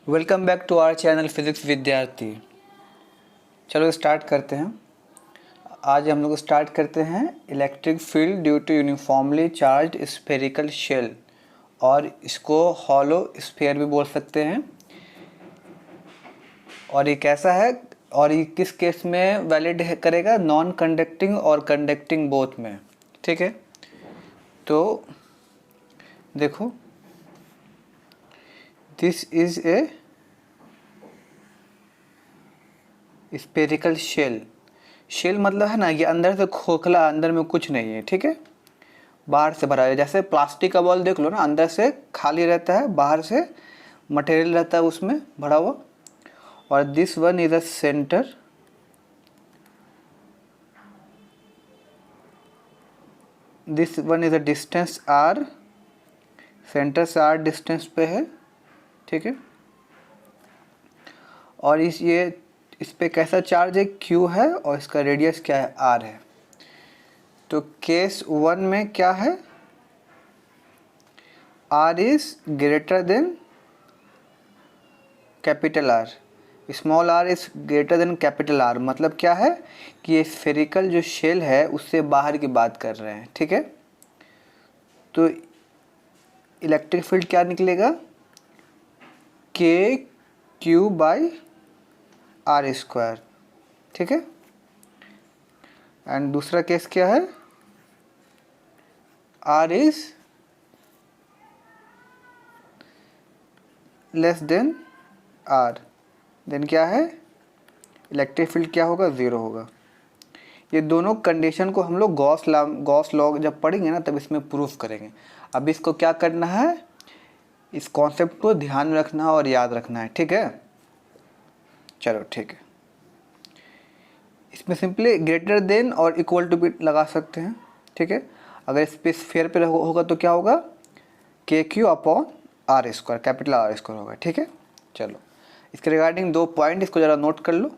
Welcome back to our channel physics विद्यार्थी। चलो start करते हैं। आज हम लोग स्टार्ट करते हैं electric field due to uniformly charged spherical shell, और इसको हॉलो स्फीयर भी बोल सकते हैं। और ये कैसा है और ये किस केस में वैलिड करेगा? नॉन कंडक्टिंग और कंडक्टिंग बोथ में। ठीक है, तो देखो, this is a spherical shell. Shell मतलब है ना, ये अंदर से खोखला, अंदर में कुछ नहीं है। ठीक है, बाहर से भरा है। जैसे प्लास्टिक का बॉल देख लो ना, अंदर से खाली रहता है, बाहर से मटेरियल रहता है उसमें भरा हुआ। और this one is a centre, this one is a distance R, centre से आर डिस्टेंस पे है। ठीक है, और इस पे कैसा चार्ज है? क्यू है, और इसका रेडियस क्या है? आर है। तो केस वन में क्या है? R is greater than capital R, small R is greater than capital R. मतलब क्या है कि ये स्फेरिकल जो शेल है उससे बाहर की बात कर रहे हैं। ठीक है, तो इलेक्ट्रिक फील्ड क्या निकलेगा? के क्यू बाई आर स्क्वायर। ठीक है, एंड दूसरा केस क्या है? R is less than R, then क्या है? इलेक्ट्रिक फील्ड क्या होगा? ज़ीरो होगा। ये दोनों कंडीशन को हम लोग गॉस लॉ जब पढ़ेंगे ना, तब इसमें प्रूफ करेंगे। अब इसको क्या करना है? इस कॉन्सेप्ट को ध्यान में रखना और याद रखना है। ठीक है, चलो ठीक है। इसमें सिंपली ग्रेटर देन और इक्वल टू भी लगा सकते हैं। ठीक है, अगर इस पे स्फीयर पे होगा तो क्या होगा? K Q upon R square, capital R square होगा। ठीक है, चलो इसके रिगार्डिंग 2 पॉइंट इसको ज़रा नोट कर लो।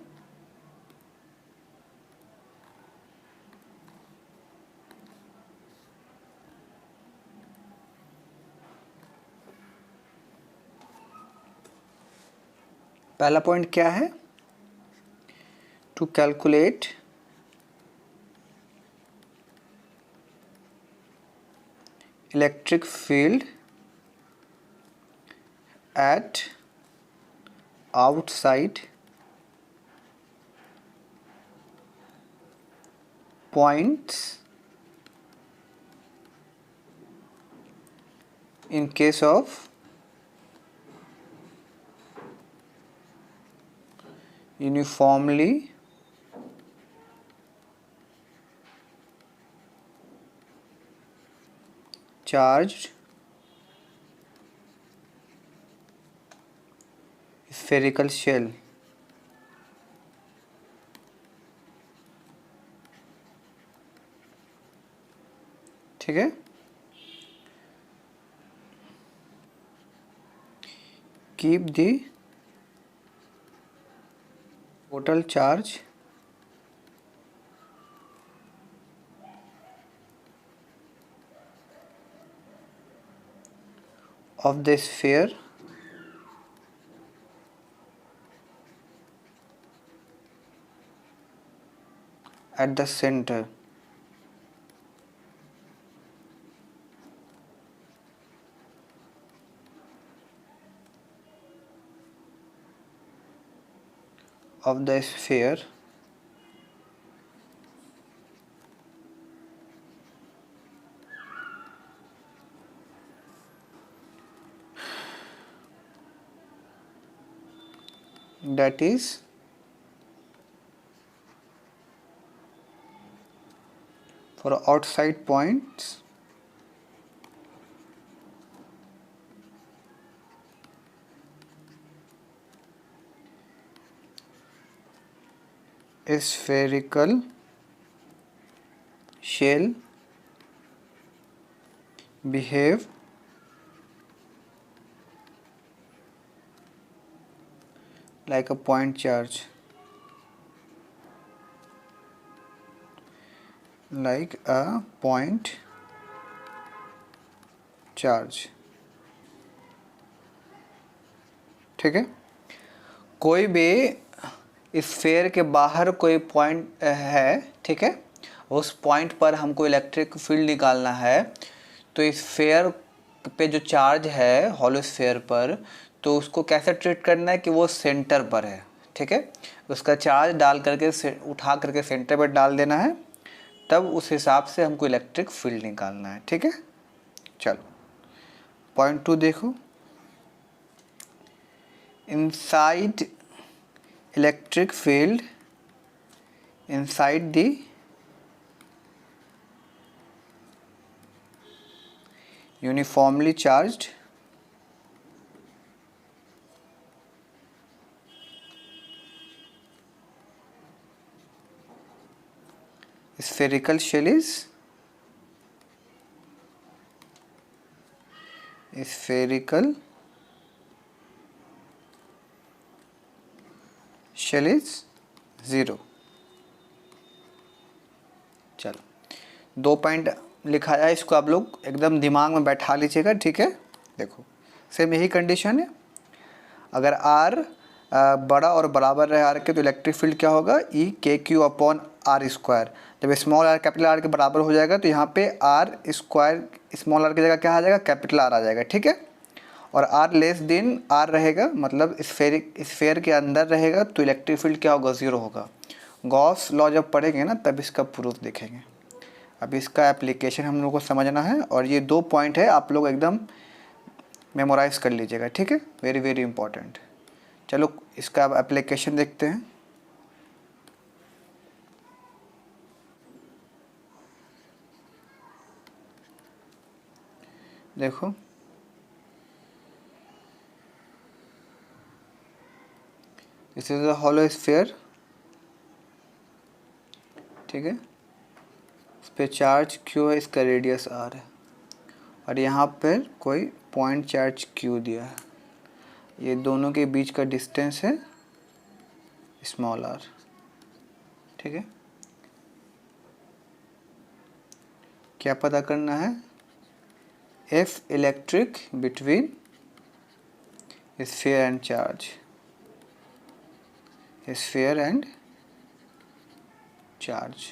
पहला पॉइंट क्या है? To calculate electric field at outside points in case of uniformly charged spherical shell। ठीक है, keep the total charge of the sphere at the center of the sphere that is for outside points spherical shell behave like a point charge, like a point charge। ठीक है, कोई भी इस sphere के बाहर कोई पॉइंट है, ठीक है, उस पॉइंट पर हमको इलेक्ट्रिक फील्ड निकालना है, तो इस स्फीयर पे जो चार्ज है हॉलो स्फीयर पर, तो उसको कैसे ट्रीट करना है कि वो सेंटर पर है, ठीक है, उसका चार्ज डाल करके उठा करके सेंटर पर डाल देना है, तब उस हिसाब से हमको इलेक्ट्रिक फील्ड निकालना है, ठीक है। चलो पॉइंट 2 देखो, inside electric field inside the uniformly charged spherical shell is spherical shell is 0। चलो 2 पॉइंट लिखा है, इसको आप लोग एकदम दिमाग में बैठा लीजिएगा, ठीक है। देखो सेम यही कंडीशन है, अगर R बड़ा और बराबर रहे R के, तो इलेक्ट्रिक फील्ड क्या होगा, E के क्यू अपॉन R स्क्वायर। जब स्मॉल r कैपिटल R के बराबर हो जाएगा तो यहाँ पे R स्क्वायर स्मॉल r की जगह क्या आ जाएगा, कैपिटल R आ जाएगा, ठीक है। और R लेस देन R रहेगा, मतलब स्फीयर के अंदर रहेगा, तो इलेक्ट्रिक फील्ड क्या होगा, 0 होगा। गॉस लॉ जब पढ़ेंगे ना तब इसका प्रूफ देखेंगे। अब इसका एप्लीकेशन हम लोग को समझना है, और ये 2 पॉइंट है आप लोग एकदम मेमोराइज कर लीजिएगा, ठीक है, वेरी वेरी इंपॉर्टेंट। चलो इसका अब एप्लीकेशन देखते हैं। देखो this is a hollow sphere, ठीक है, इस पर चार्ज Q है, इसका रेडियस R है, और यहाँ पर कोई पॉइंट चार्ज Q दिया है, ये दोनों के बीच का डिस्टेंस है स्मॉल r, ठीक है। क्या पता करना है, F electric between sphere and charge, sphere and charge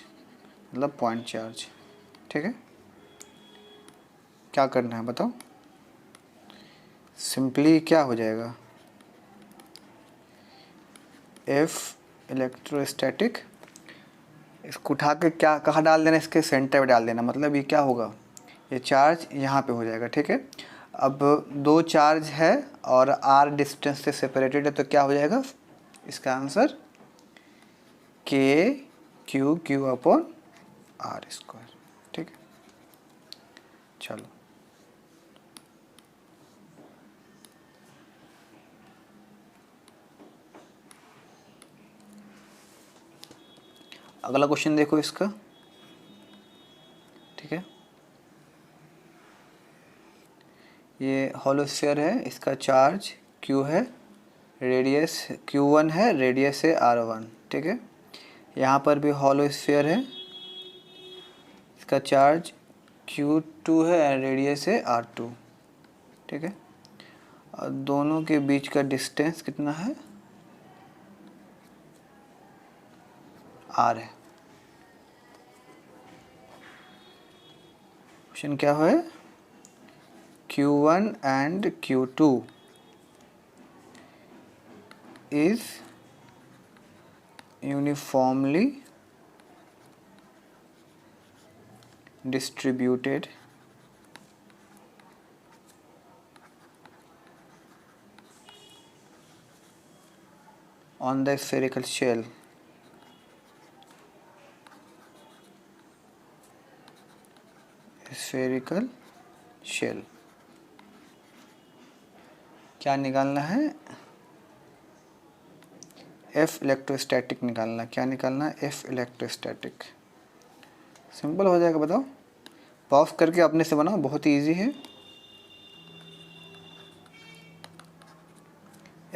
मतलब पॉइंट चार्ज, ठीक है। क्या करना है बताओ, सिंपली क्या हो जाएगा, F इलेक्ट्रोस्टैटिक, इसको उठा के क्या कहाँ डाल देना, इसके सेंटर पे डाल देना, मतलब ये क्या होगा, ये चार्ज यहाँ पे हो जाएगा, ठीक है। अब 2 चार्ज है और R डिस्टेंस से सेपरेटेड है, तो क्या हो जाएगा इसका आंसर, के क्यू अपॉन R स्क्वायर, ठीक है। चलो अगला क्वेश्चन देखो इसका, ठीक है। ये हॉलो स्फीयर है, इसका चार्ज Q है, रेडियस Q1 है, रेडियस है R1, ठीक है। यहाँ पर भी हॉलो स्फीयर है, इसका चार्ज Q2 है एंड रेडियस है R2, ठीक है। और दोनों के बीच का डिस्टेंस कितना है, R है। क्वेश्चन क्या है, Q1 and Q2 is uniformly distributed on the spherical shell क्या निकालना है, F इलेक्ट्रोस्टैटिक निकालना, क्या निकालना है, F इलेक्ट्रोस्टैटिक। सिंपल हो जाएगा, बताओ, पॉज करके अपने से बनाओ, बहुत ही ईजी है।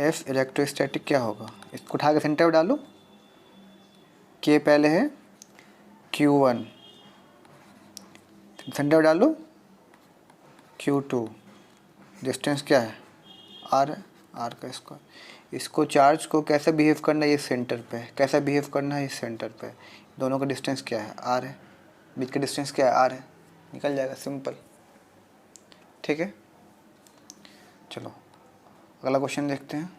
F इलेक्ट्रोस्टैटिक क्या होगा, इसको उठा के सेंटर में डालो, K पहले है, Q1 सेंटर डालो, Q2 डिस्टेंस क्या है R है, आर का स्क्वायर। इसको चार्ज को कैसे बिहेव करना है, ये सेंटर पे है, कैसा बिहेव करना है, ये सेंटर पे है। दोनों का डिस्टेंस क्या है, आर है, बीच का डिस्टेंस क्या है, आर है, निकल जाएगा, सिंपल। ठीक है, चलो अगला क्वेश्चन देखते हैं।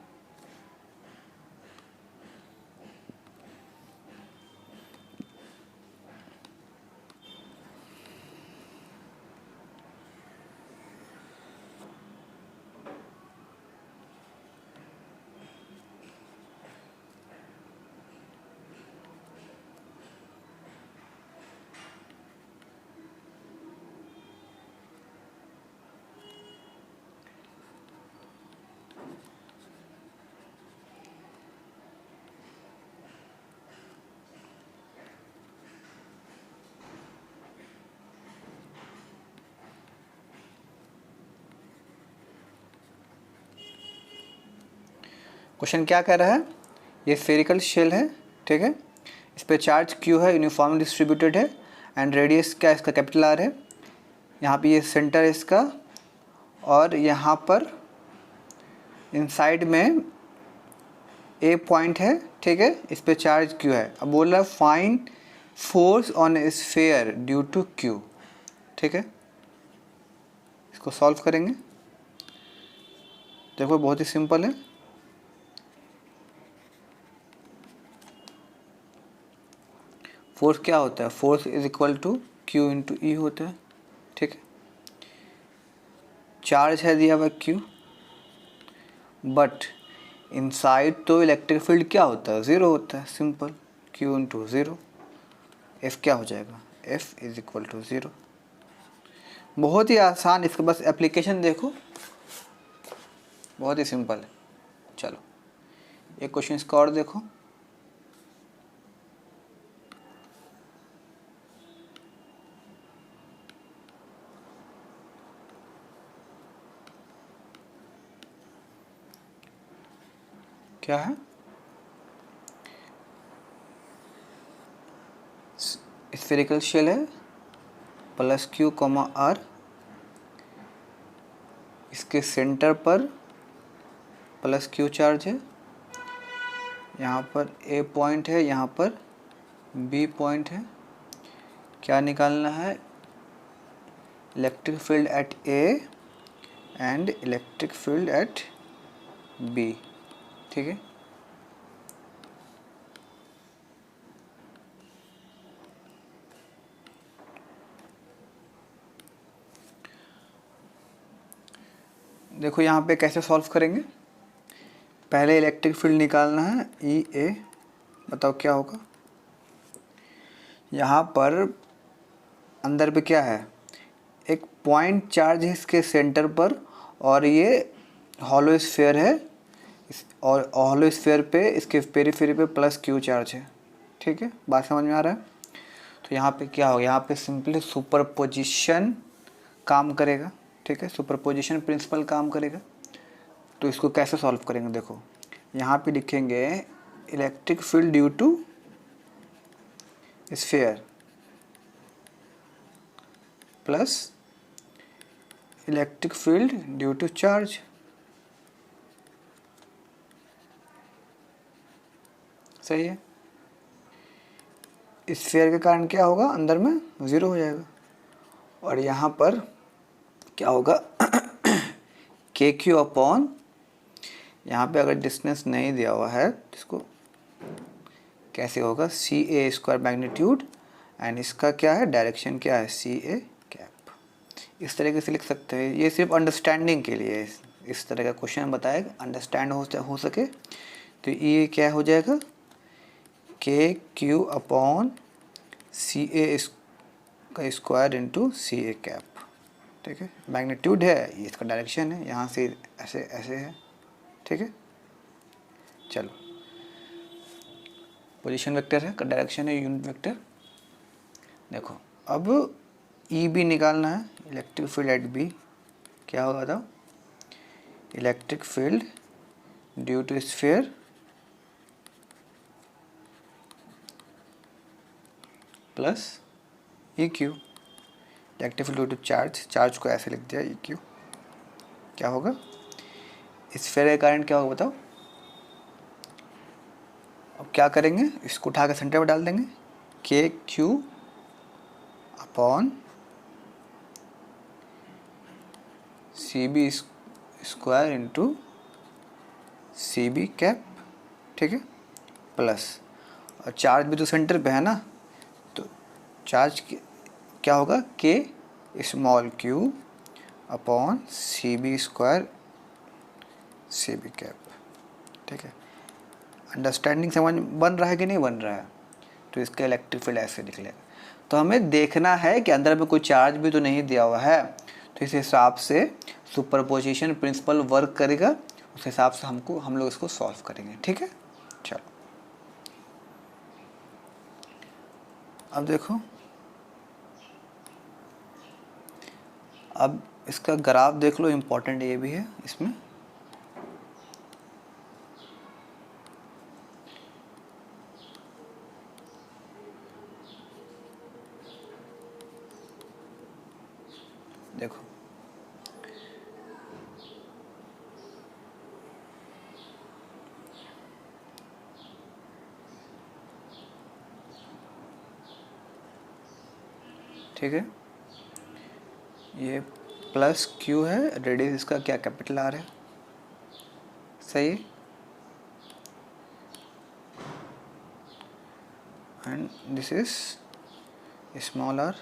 क्वेश्चन क्या कह रहा है, ये स्फेरिकल शेल है, ठीक है, इस पे चार्ज Q है, यूनिफॉर्मली डिस्ट्रीब्यूटेड है, एंड रेडियस क्या है इसका, कैपिटल R है। यहाँ पे ये सेंटर है इसका, और यहाँ पर इनसाइड में A पॉइंट है, ठीक है, इस पे चार्ज Q है। अब बोल रहा है find force on a sphere due to Q, ठीक है। इसको सॉल्व करेंगे, देखो बहुत ही सिंपल है। फोर्स क्या होता है, force is equal to Q into E होता है, ठीक है। चार्ज है दिया हुआ Q, बट इनसाइड तो इलेक्ट्रिक फील्ड क्या होता है, ज़ीरो होता है, simple, Q into zero, F क्या हो जाएगा, F is equal to zero. बहुत ही आसान, इसका बस एप्लीकेशन देखो, बहुत ही सिंपल है। चलो एक क्वेश्चन इसका और देखो। क्या है, स्फेरिकल शेल है, प्लस Q कॉमा R, इसके सेंटर पर प्लस Q चार्ज है, यहाँ पर A पॉइंट है, यहाँ पर B पॉइंट है। क्या निकालना है, electric field eight A and electric field eight B, ठीक है। देखो यहाँ पे कैसे सॉल्व करेंगे, पहले इलेक्ट्रिक फील्ड निकालना है ई ए, बताओ क्या होगा। यहाँ पर अंदर पे क्या है, एक पॉइंट चार्ज है इसके सेंटर पर, और ये हॉलो स्फीयर है, और हॉलो स्फीयर पे इसके पेरीफेरी पे प्लस Q चार्ज है, ठीक है, बात समझ में आ रहा है। तो यहाँ पे क्या होगा, यहाँ पे सिंपली सुपरपोजिशन काम करेगा, ठीक है, सुपरपोजिशन प्रिंसिपल काम करेगा। तो इसको कैसे सॉल्व करेंगे, देखो यहाँ पे लिखेंगे electric field due to sphere plus electric field due to charge, सही है। स्फीयर के कारण क्या होगा, अंदर में ज़ीरो हो जाएगा, और यहाँ पर क्या होगा KQ अपॉन, यहाँ पे अगर डिस्टेंस नहीं दिया हुआ है तो इसको कैसे होगा, CA स्क्वायर मैग्नीट्यूड, एंड इसका क्या है, डायरेक्शन क्या है, CA कैप। इस तरीके से लिख सकते हैं, ये सिर्फ अंडरस्टैंडिंग के लिए है, इस तरह का क्वेश्चन बताएगा, अंडरस्टैंड हो सके। तो ये क्या हो जाएगा, KQ अपॉन CA का स्क्वायर इंटू CA कैप, ठीक है। मैग्नीट्यूड है, ये इसका डायरेक्शन है, यहाँ से ऐसे ऐसे है, ठीक है। चलो पोजीशन वेक्टर है, का डायरेक्शन है यूनिट वेक्टर। देखो अब EB निकालना है, इलेक्ट्रिक फील्ड एट B, क्या होगा था, electric field due to sphere plus EQ, electric field due to charge, charge को ऐसे लिख दिया EQ, क्या होगा, स्फीयर का कारण क्या होगा बताओ। अब क्या करेंगे, इसको उठा के सेंटर में डाल देंगे, K Q upon C B square into C B cap, ठीक है, प्लस, और चार्ज भी तो सेंटर पे है ना, तो चार्ज क्या होगा, K small Q upon C B square C B cap, ठीक है। अंडरस्टैंडिंग समझ बन रहा है कि नहीं बन रहा है। तो इसका इलेक्ट्रिक फील्ड ऐसे निकलेगा। तो हमें देखना है कि अंदर में कोई चार्ज भी तो नहीं दिया हुआ है, तो इस हिसाब से सुपरपोजिशन प्रिंसिपल वर्क करेगा, उस हिसाब से हम लोग इसको सॉल्व करेंगे, ठीक है। चलो अब देखो, अब इसका ग्राफ देख लो, इम्पोर्टेंट ये भी है इसमें। देखो ठीक है, ये प्लस क्यू है, रेडियस इसका क्या कैपिटल आर है, सही है, and this is small R,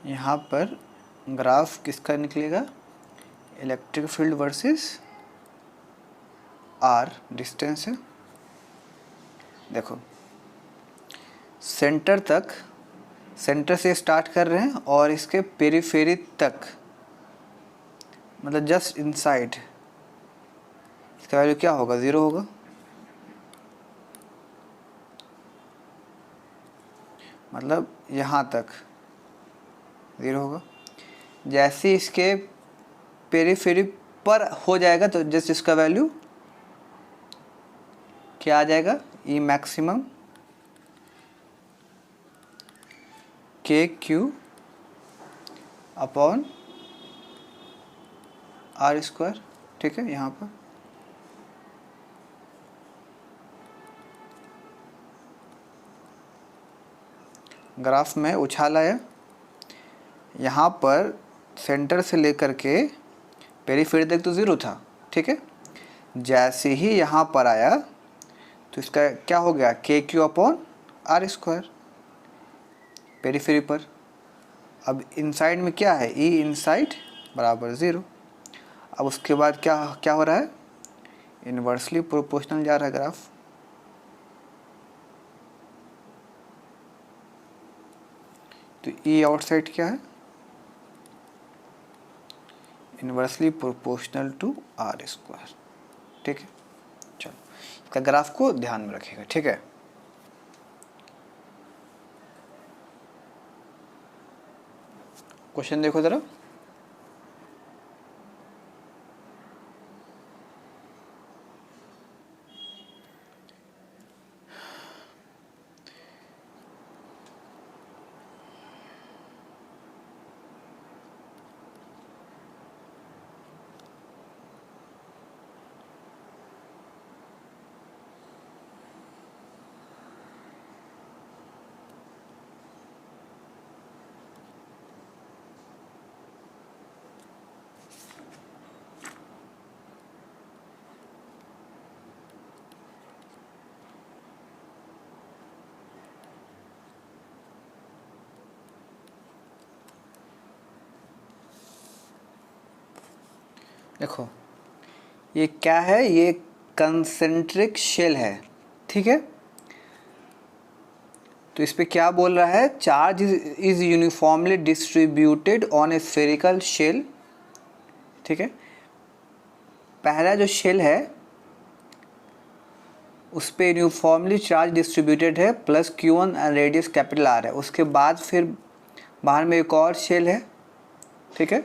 यहाँ पर ग्राफ किसका निकलेगा, electric field versus R distance है। देखो सेंटर से स्टार्ट कर रहे हैं और इसके पेरीफेरी तक, मतलब जस्ट इनसाइड, इसका वैल्यू क्या होगा, 0 होगा। मतलब यहाँ तक 0 होगा। जैसे इसके पेरीफेरी पर हो जाएगा तो जस्ट इसका वैल्यू क्या आ जाएगा, ई मैक्सिमम के क्यू अपॉन आर स्क्वायर, ठीक है। यहाँ पर ग्राफ में उछाल आया, यहाँ पर सेंटर से लेकर के पेरीफेरी तक तो 0 था, ठीक है। जैसे ही यहाँ पर आया तो इसका क्या हो गया, K Q upon R square periphery पर। अब इनसाइड में क्या है, ई इनसाइड बराबर 0। अब उसके बाद क्या क्या हो रहा है, इन्वर्सली प्रोपोर्शनल जा रहा है ग्राफ। तो ई आउटसाइड क्या है, inversely proportional to R square, ठीक है। चलो इसका ग्राफ को ध्यान में रखिएगा, ठीक है। क्वेश्चन देखो जरा, देखो ये क्या है, ये कंसेंट्रिक शेल है, ठीक है। तो इस पे क्या बोल रहा है, charge is uniformly distributed on a spherical shell, ठीक है। पहला जो शेल है उस पे यूनिफॉर्मली चार्ज डिस्ट्रीब्यूटेड है, plus Q1 and radius capital R है। उसके बाद फिर बाहर में एक और शेल है, ठीक है।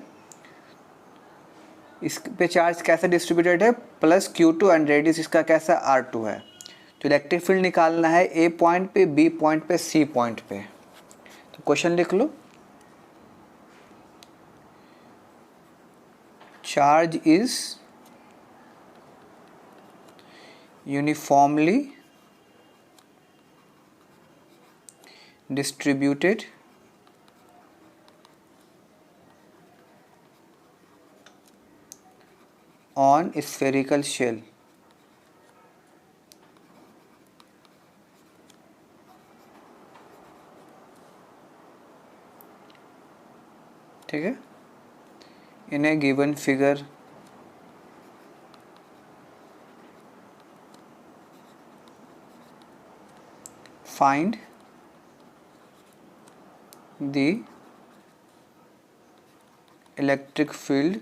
इस पे चार्ज कैसे डिस्ट्रीब्यूटेड है, प्लस Q2 एंड रेडियस इसका कैसा R2 है। तो इलेक्ट्रिक फील्ड निकालना है ए पॉइंट पे, बी पॉइंट पे, सी पॉइंट पे। तो क्वेश्चन लिख लो, charge is uniformly distributed on spherical shell। ठीक है, in a given figure find the electric field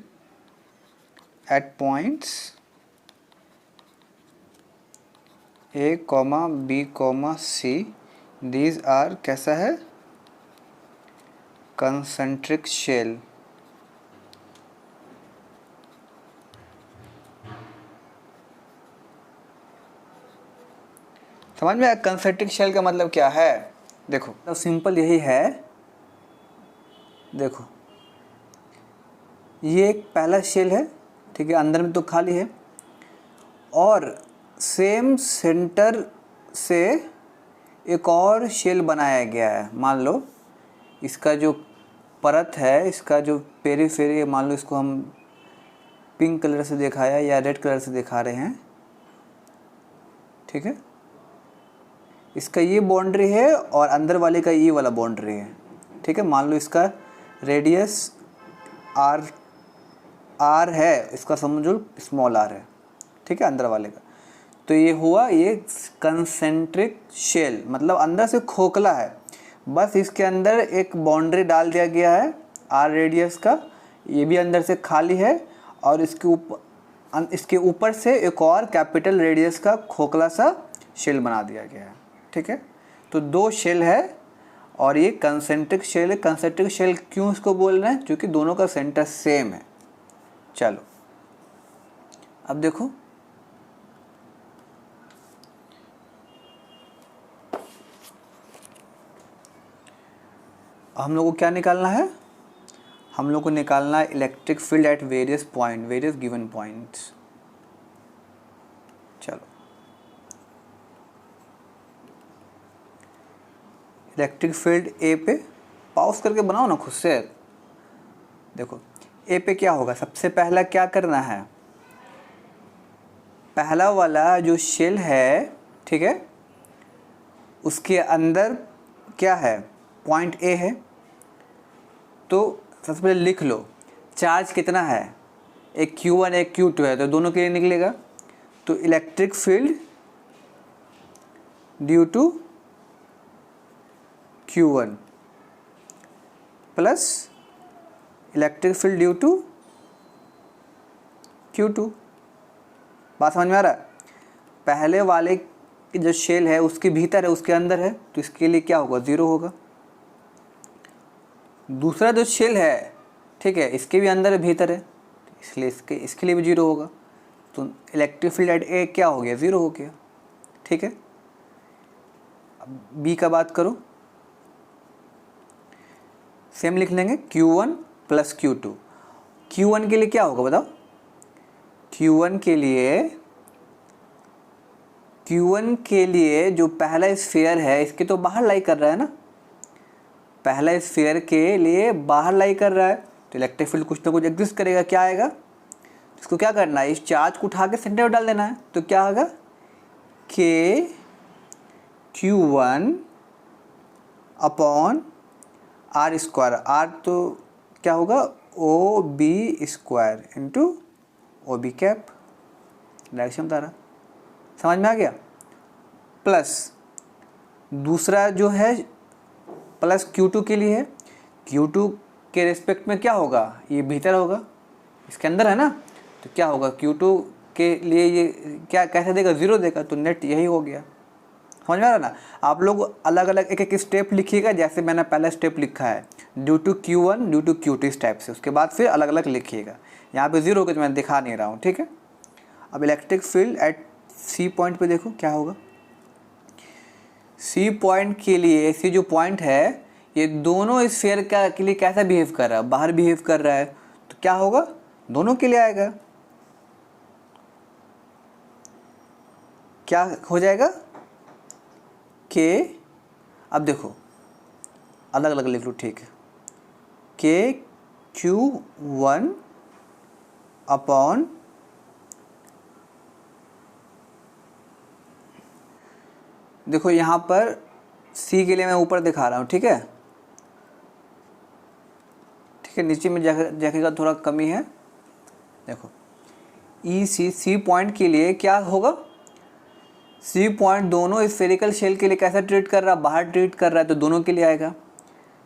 at points A, B, C। these are कैसा है, concentric shell। समझ में आया कंसेंट्रिक शेल का मतलब क्या है। देखो तो सिंपल यही है, देखो ये एक पहला शेल है, ठीक है, अंदर में तो खाली है, और सेम सेंटर से एक और शेल बनाया गया है। मान लो इसका जो परत है, इसका जो पेरीफेरी, मान लो इसको हम पिंक कलर से दिखाया या रेड कलर से दिखा रहे हैं, ठीक है, इसका ये बाउंड्री है और अंदर वाले का ये वाला बाउंड्री है, ठीक है। मान लो इसका रेडियस आर है, इसका समझो स्मॉल आर है, ठीक है, अंदर वाले का। तो ये हुआ ये कंसेंट्रिक शेल, मतलब अंदर से खोखला है, बस इसके अंदर एक बाउंड्री डाल दिया गया है आर रेडियस का, ये भी अंदर से खाली है, और इसके ऊपर से एक और कैपिटल रेडियस का खोखला सा शेल बना दिया गया है, ठीक है। तो दो शेल है और ये कंसेंट्रिक शेल है। कंसेंट्रिक शेल क्यों इसको बोल रहे हैं, क्योंकि दोनों का सेंटर सेम है। चलो अब देखो, हम लोग को क्या निकालना है, हम लोग को निकालना है electric field at various point, various given points. चलो इलेक्ट्रिक फील्ड ए पे, पॉज करके बनाओ ना खुद से। देखो ए पे क्या होगा, सबसे पहला क्या करना है, पहला वाला जो शेल है, ठीक है, उसके अंदर क्या है, पॉइंट ए है। तो सबसे पहले लिख लो चार्ज कितना है, एक Q1 एक Q2 है, तो दोनों के लिए निकलेगा। तो electric field due to Q1 plus electric field due to Q2। बात समझ में आ रहा है। पहले वाले की जो शेल है उसके भीतर है, उसके अंदर है, तो इसके लिए क्या होगा, ज़ीरो होगा। दूसरा जो शेल है, ठीक है, इसके भी अंदर है, भीतर है, इसलिए इसके लिए भी जीरो होगा। तो इलेक्ट्रिक फील्ड एट ए क्या हो गया, ज़ीरो हो गया, ठीक है। अब बी का बात करो, सेम लिख लेंगे Q1 प्लस Q2। Q1 के लिए क्या होगा बताओ, Q1 के लिए जो पहला स्फीयर है इसके तो बाहर लाई कर रहा है ना, पहला स्फीयर के लिए बाहर लाई कर रहा है, तो इलेक्ट्रिक फील्ड कुछ ना कुछ एग्जिस्ट करेगा। क्या आएगा, इसको क्या करना है, इस चार्ज को उठा के सेंटर में डाल देना है। तो क्या होगा, के Q1 upon R square, are तो क्या होगा, O B square into O B cap, direction बता रहा, समझ में आ गया। प्लस दूसरा जो है प्लस Q2 के लिए है, Q2 के रिस्पेक्ट में क्या होगा, ये भीतर होगा, इसके अंदर है ना, तो क्या होगा, Q2 के लिए ये क्या कैसे देगा, ज़ीरो देगा, तो नेट यही हो गया। समझ में आ रहा ना। आप लोग अलग अलग एक एक स्टेप लिखिएगा, जैसे मैंने पहला स्टेप लिखा है, due to Q1 due to Q2 इस टाइप से, उसके बाद फिर अलग अलग लिखिएगा। यहाँ पे 0 को तो मैं दिखा नहीं रहा हूँ, ठीक है। अब electric field eight C point पे देखो क्या होगा। C पॉइंट के लिए C जो पॉइंट है ये दोनों स्फीयर का के लिए कैसा बिहेव कर रहा है, बाहर बिहेव कर रहा है, तो क्या होगा, दोनों के लिए आएगा, क्या हो जाएगा K। अब देखो अलग अलग लिख लो, ठीक है। KQ1 अपॉन देखो यहाँ पर C के लिए मैं ऊपर दिखा रहा हूँ, ठीक है, ठीक है। नीचे में जगह का थोड़ा कमी है। देखो C पॉइंट के लिए क्या होगा, C पॉइंट दोनों स्फेरिकल शेल के लिए कैसा ट्रीट कर रहा है, बाहर ट्रीट कर रहा है, तो दोनों के लिए आएगा।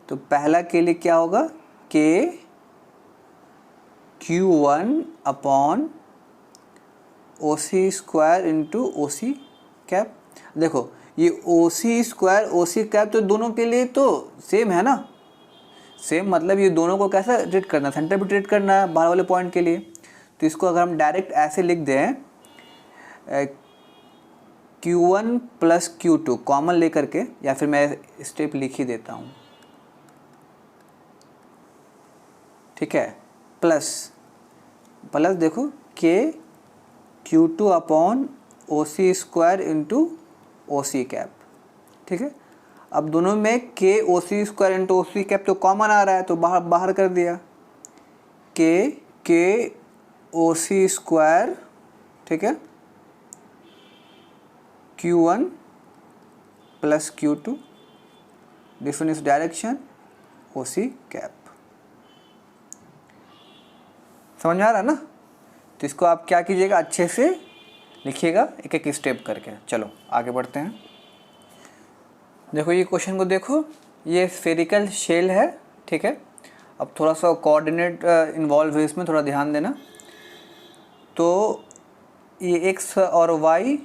तो पहला के लिए क्या होगा, KQ1 upon OC square into OC cap. देखो ये OC स्क्वायर OC कैप तो दोनों के लिए तो सेम है ना, सेम मतलब ये दोनों को कैसा ट्रीट करना है, सेंटर पे ट्रीट करना है बाहर वाले पॉइंट के लिए। तो इसको अगर हम डायरेक्ट ऐसे लिख दें Q1 प्लस Q2 कॉमन लेकर के, या फिर मैं स्टेप लिख ही देता हूँ, ठीक है, प्लस देखो KQ2 upon OC square into OC cap, ठीक है। अब दोनों में KOC square into OC cap तो कॉमन आ रहा है, तो बाहर कर दिया KOC स्क्वायर, ठीक है, Q1 plus Q2 difference direction OC cap. समझ में आ रहा है ना। तो इसको आप क्या कीजिएगा, अच्छे से लिखिएगा एक एक स्टेप करके। चलो आगे बढ़ते हैं। देखो ये क्वेश्चन को देखो, ये स्फेरिकल शेल है, ठीक है। अब थोड़ा सा कोऑर्डिनेट इन्वॉल्व है इसमें, थोड़ा ध्यान देना। तो ये x और y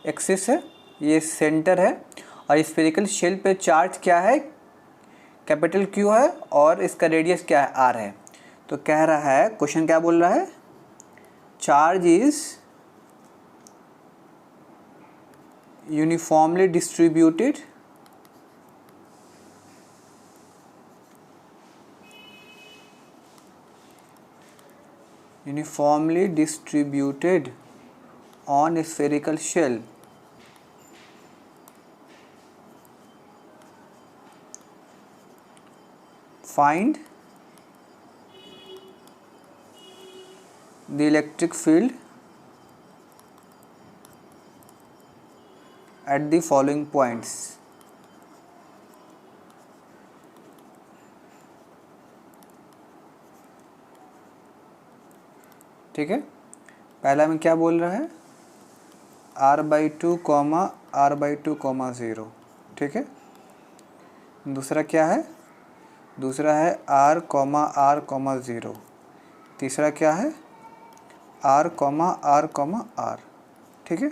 एक्सिस है, ये सेंटर है, और स्फेरिकल शेल पे चार्ज क्या है, कैपिटल Q है, और इसका रेडियस क्या है, r है। तो कह रहा है, क्वेश्चन क्या बोल रहा है, charge is uniformly distributed on spherical shell find the electric field at the following points। ठीक है, पहला में क्या बोल रहा है, r/2 r/2 0, ठीक है। दूसरा क्या है, दूसरा है r r 0। तीसरा क्या है, r r, ठीक है।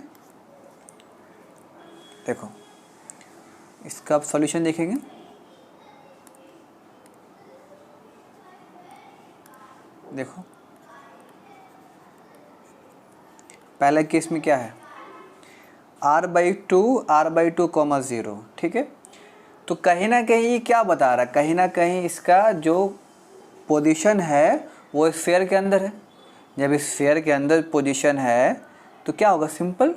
देखो इसका आप सॉल्यूशन देखेंगे। देखो पहला केस में क्या है, r/2 r/2 0, ठीक है। तो कहीं ना कहीं ये क्या बता रहा है, कहीं ना कहीं इसका जो पोजीशन है वो स्फीयर के अंदर है। जब स्फीयर के अंदर पोजीशन है तो क्या होगा, सिंपल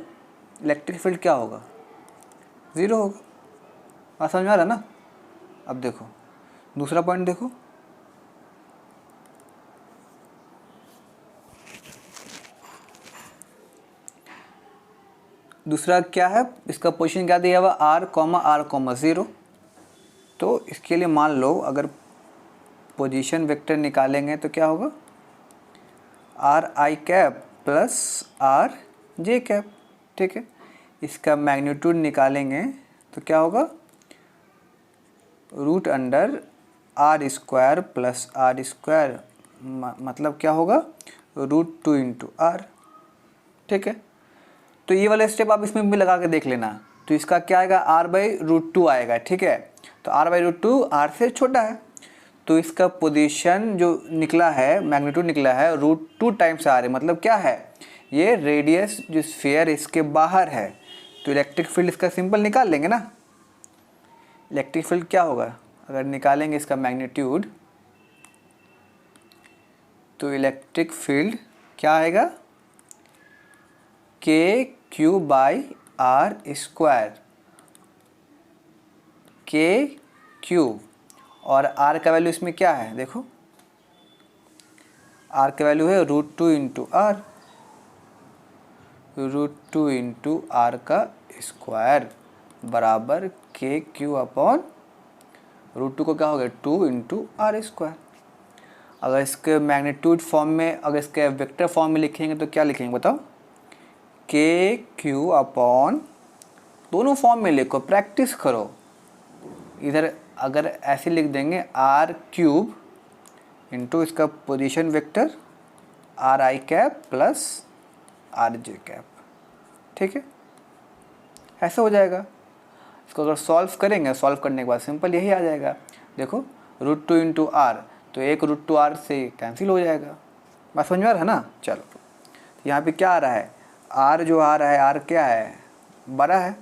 इलेक्ट्रिक फील्ड क्या होगा, 0 होगा। बात समझ में आ रहा ना। अब देखो दूसरा पॉइंट देखो, दूसरा क्या है, इसका पोजीशन क्या दिया हुआ, r r 0। तो इसके लिए मान लो अगर पोजीशन वेक्टर निकालेंगे तो क्या होगा, r i cap plus r j cap, ठीक है। इसका मैग्नीट्यूड निकालेंगे तो क्या होगा, root under r square plus r square, मतलब क्या होगा, √2 इंटू r, ठीक है। तो ये वाला स्टेप आप इसमें भी लगा के देख लेना। तो इसका क्या आएगा, r/√2 आएगा, ठीक है। तो r/√2 r से छोटा है, तो इसका पोजीशन जो निकला है, मैग्नीट्यूड निकला है √2 टाइम्स आर है। मतलब क्या है, ये रेडियस जो स्फीयर इसके बाहर है, तो इलेक्ट्रिक फील्ड इसका सिंपल निकाल लेंगे ना। इलेक्ट्रिक फील्ड क्या होगा अगर निकालेंगे इसका मैग्नीट्यूड, तो इलेक्ट्रिक फील्ड क्या आएगा, KQ/R², KQ, और R का वैल्यू इसमें क्या है, देखो R का वैल्यू है √2 इंटू आर, √2 इंटू आर का स्क्वायर बराबर KQ/√2 को क्या हो गया 2 इंटू R²। अगर इसके मैग्नीट्यूड फॉर्म में, अगर इसके वेक्टर फॉर्म में लिखेंगे तो क्या लिखेंगे बताओ, KQ/, दोनों फॉर्म में लिखो, प्रैक्टिस करो। इधर अगर ऐसे लिख देंगे R³ इंटू इसका position vector RI cap plus RJ cap, ठीक है, ऐसे हो जाएगा। इसको अगर सॉल्व करेंगे, सॉल्व करने के बाद सिंपल यही आ जाएगा। देखो √2 इंटू आर, तो एक √2 आर से कैंसिल हो जाएगा। बात समझ में आ रहा है ना। चलो यहाँ पे क्या आ रहा है, आर जो आ रहा है, आर क्या है, बड़ा है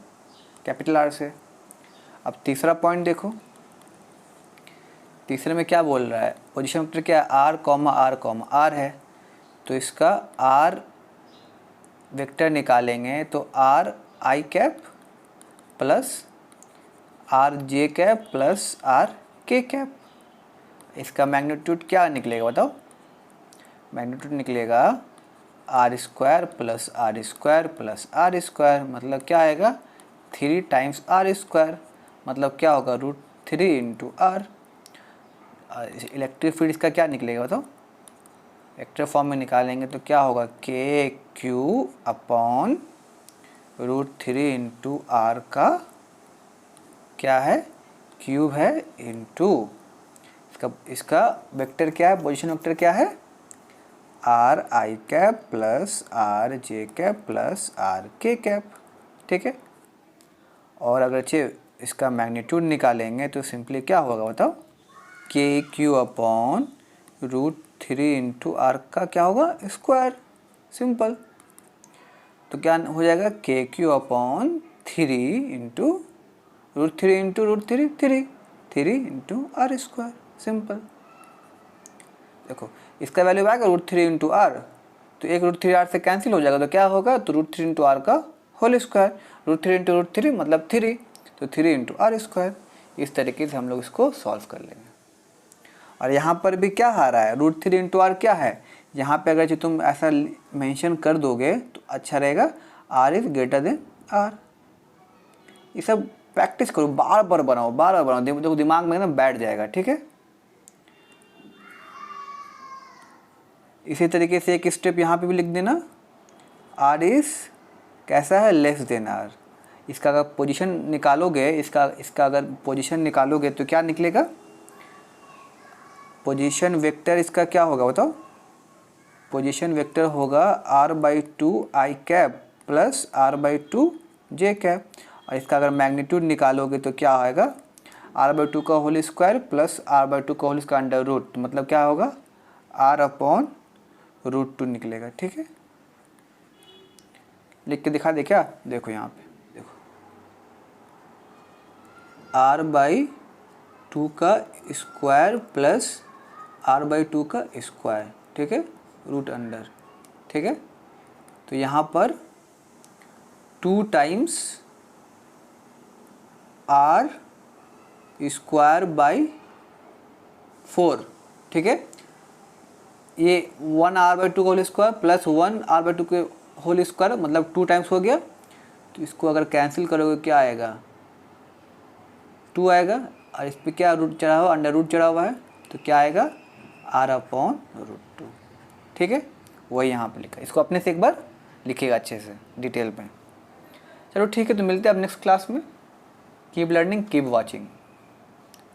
कैपिटल आर से। अब तीसरा पॉइंट देखो, तीसरे में क्या बोल रहा है, पोजीशन वेक्टर क्या है, R, है, तो इसका R वेक्टर निकालेंगे तो RI cap plus RJ cap plus RK cap. इसका मैग्नीट्यूड क्या निकलेगा बताओ, मैग्नीट्यूड निकलेगा R² plus R² plus R², मतलब क्या आएगा 3 टाइम्स R², मतलब क्या होगा √3 इंटू आर। इलेक्ट्रिक फील्ड इसका क्या निकलेगा बताओ, वेक्टर फॉर्म में निकालेंगे तो क्या होगा KQ/√3 इंटू आर का क्या है, क्यूब है, इंटू इसका वेक्टर क्या है, पोजीशन वेक्टर क्या है, RI cap plus RJ cap plus RK cap, ठीक है। और अगर इसका मैग्नीट्यूड निकालेंगे तो सिंपली क्या होगा बताओ, KQ/√3 इंटू आर का क्या होगा स्क्वायर, सिंपल। तो क्या हो जाएगा KQ/3 into √3 into √3 3 into R², simple. देखो इसका वैल्यू आएगा √3 इंटू आर, तो एक √3 आर से कैंसिल हो जाएगा, तो क्या होगा, तो √3 इंटू आर का होल स्क्वायर, √3 इंटू √3 मतलब 3, तो 3 इंटू R²। इस तरीके से हम लोग इसको सॉल्व कर लेंगे। और यहाँ पर भी क्या आ रहा है, √3 इंटू आर क्या है, यहाँ पे अगर जो तुम ऐसा मेंशन कर दोगे तो अच्छा रहेगा, R is greater than R। ये सब प्रैक्टिस करो, बार बार बनाओ, देखो दिमाग में ना बैठ जाएगा, ठीक है। इसी तरीके से एक स्टेप यहाँ पे भी लिख देना, R इज़ कैसा है, लेस देन R। इसका अगर पोजीशन निकालोगे, इसका अगर पोजीशन निकालोगे तो क्या निकलेगा, पोजीशन वेक्टर इसका क्या होगा बताओ, पोजीशन वेक्टर होगा R/2 I cap plus R/2 J cap. और इसका अगर मैग्नीट्यूड निकालोगे तो क्या आएगा, R/2 का होल स्क्वायर प्लस R/2 का होल स्क्वायर अंडर रूट, मतलब क्या होगा R/√2 निकलेगा, ठीक है। लिख के दिखा दे क्या, देखो यहाँ पे देखो, R/2 का स्क्वायर प्लस R/2 का स्क्वायर, ठीक है, रूट अंडर, ठीक है। तो यहाँ पर 2 टाइम्स R²/4, ठीक है। ये 1 R/2 का होल स्क्वायर प्लस 1 R/2 के होल स्क्वायर, मतलब 2 टाइम्स हो गया। तो इसको अगर कैंसिल करोगे क्या आएगा, 2 आएगा, और इस पर क्या रूट चढ़ा हुआ, अंडर रूट चढ़ा हुआ है, तो क्या आएगा R/√2, ठीक है। वही यहाँ पे लिखा, इसको अपने से एक बार लिखिएगा अच्छे से डिटेल में। चलो ठीक है, तो मिलते हैं अब नेक्स्ट क्लास में। Keep learning, keep watching,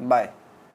bye.